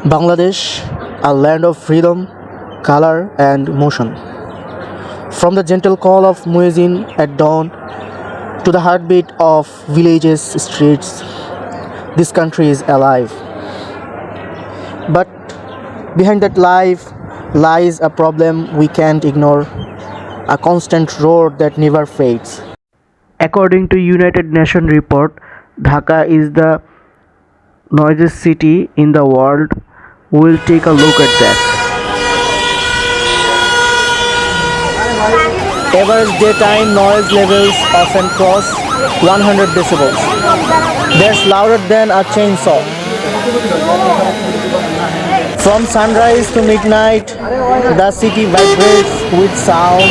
Bangladesh, a land of freedom, color, and motion. From the gentle call of muezzin at dawn to the heartbeat of villages' streets, this country is alive. But behind that life lies a problem we can't ignore, a constant roar that never fades. According to United Nations report, Dhaka is the noisiest city in the world. We'll take a look at that. Average daytime noise levels often cross 100 decibels. That's louder than a chainsaw. From sunrise to midnight, the city vibrates with sound.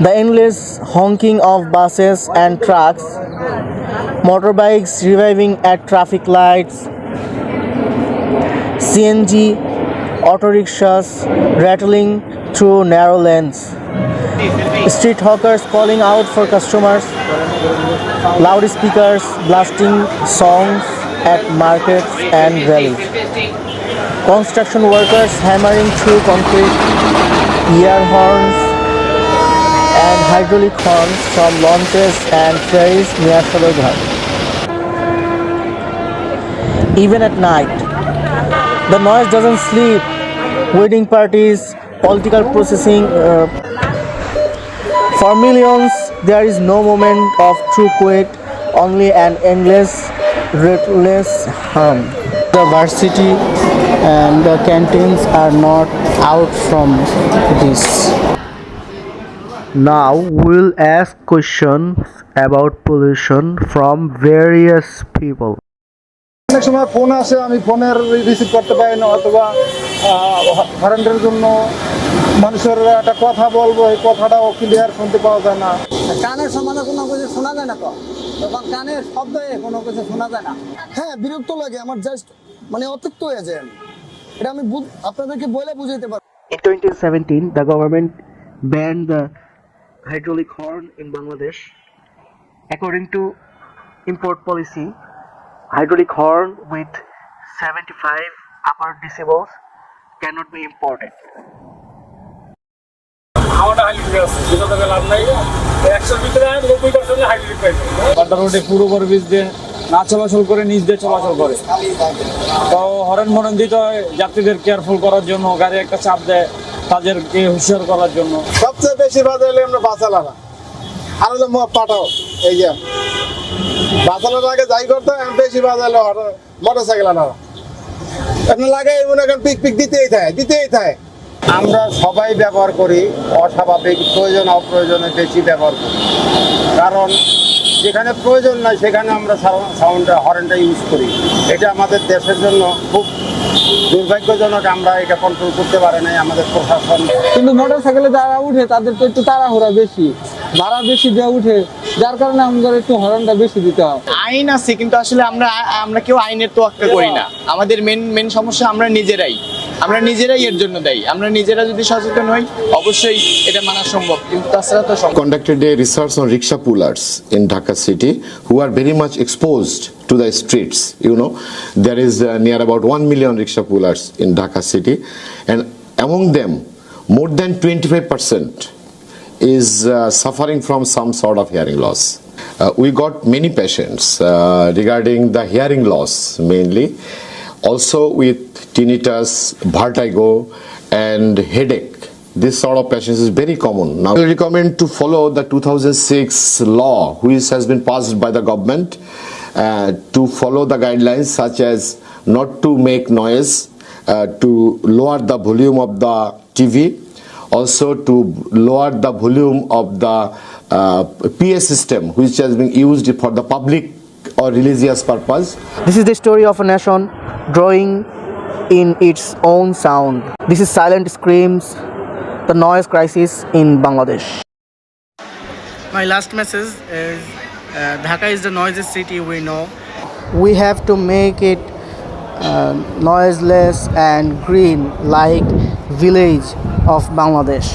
The endless honking of buses and trucks, motorbikes reviving at traffic lights, CNG, auto rickshaws rattling through narrow lanes, street hawkers calling out for customers, loudspeakers blasting songs at markets and rallies, construction workers hammering through concrete, air horns and hydraulic horns from launches and ferries near Sodorghar. Even at night, the noise doesn't sleep. Wedding parties, political processing. For millions, there is no moment of true quiet, only an endless, relentless hum. The varsity and the canteens are not out from this. Now we'll ask questions about pollution from various people. অনেক সময় phone আসে, আমি ফোনের receive করতে পারি না, অথবা হরেন্টের জন্য মানুষের একটা কথা বলবো, এই কথাটাও ক্লিয়ার শুনতে পাওয়া যায় না। কানের সমানে কোনো কিছু শোনা যায় না, তো তখন কানের শব্দে কোনো কিছু শোনা যায় না। হ্যাঁ, বিরক্ত লাগে আমার, জাস্ট মানে অতিরিক্ত হয়ে যায়। এটা আমি আপনাদেরকে বলে বুঝাইতে পারবো। In 2017, the government banned the hydraulic horn in Bangladesh. According to import policy, hydraulic horn with 75 upper decibels cannot be imported. রোডে পুরো ব্রিজ দিয়ে না চলাচল করে নিচ দিয়ে চলাচল করে, তো হরেন মরেন দিতে হয় যাত্রীদের কেয়ারফুল করার জন্য, গাড়ি একটা চাপ দেয় তাদেরকে হুঁশিয়ার করার জন্য। সবচেয়ে বেশি বাজাইলে আমরা বাসালারা আর হলো পাঠাও, এই যে বাসালার আগে যাই করতো, বেশি বাজাইলে মোটরসাইকেল আনারা আপনার লাগে মনে করেন পিক পিক দিতেই থাকে। আমরা সবাই ব্যবহার করি, অস্বাভাবিক প্রয়োজন অপ্রয়োজনে বেশি ব্যবহার করি, কারণ যেখানে প্রয়োজন নাই সেখানে আমরা সাউন্ডটা হর্নটা ইউজ করি। এটা আমাদের দেশের জন্য খুব দুর্ভাগ্যজনক, আমরা এটা কন্ট্রোল করতে পারি নাই আমাদের প্রশাসন। কিন্তু মোটরসাইকেলে যারা উঠে তাদের তো একটু তাড়াহুড়া বেশি, ভাড়া বেশি দিয়ে উঠে, যার কারণে আমাদের একটু হর্নটা বেশি দিতে হয়। আইন আছে, কিন্তু আসলে আমরা কেউ আইনের তোয়াক্কা করি না। আমাদের মেন সমস্যা আমরা নিজেরাই এর জন্য দায়ী। আমরা নিজেরা যদি সচেতন হই, অবশ্যই এটা মানা সম্ভব, কিন্তু তাছাড়া তো সম্ভব। Conducted a research on rickshaw pullers in Dhaka city who are very much exposed to the streets. You know, there is near about 1 million rickshaw pullers in Dhaka city, and among them more than 25% is suffering from some sort of hearing loss. We got many patients regarding the hearing loss mainly, also with tinnitus, vertigo and headache. This sort of patients is very common. Now we recommend to follow the 2006 law which has been passed by the government, to follow the guidelines such as not to make noise, to lower the volume of the TV, also to lower the volume of the PA system which has been used for the public or religious purpose. This is the story of a nation drawing in its own sound. This is silent screams, the noise crisis in Bangladesh. My last message is Dhaka is the noisiest city we know. We have to make it noiseless and green like village of Bangladesh,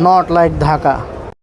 not like Dhaka.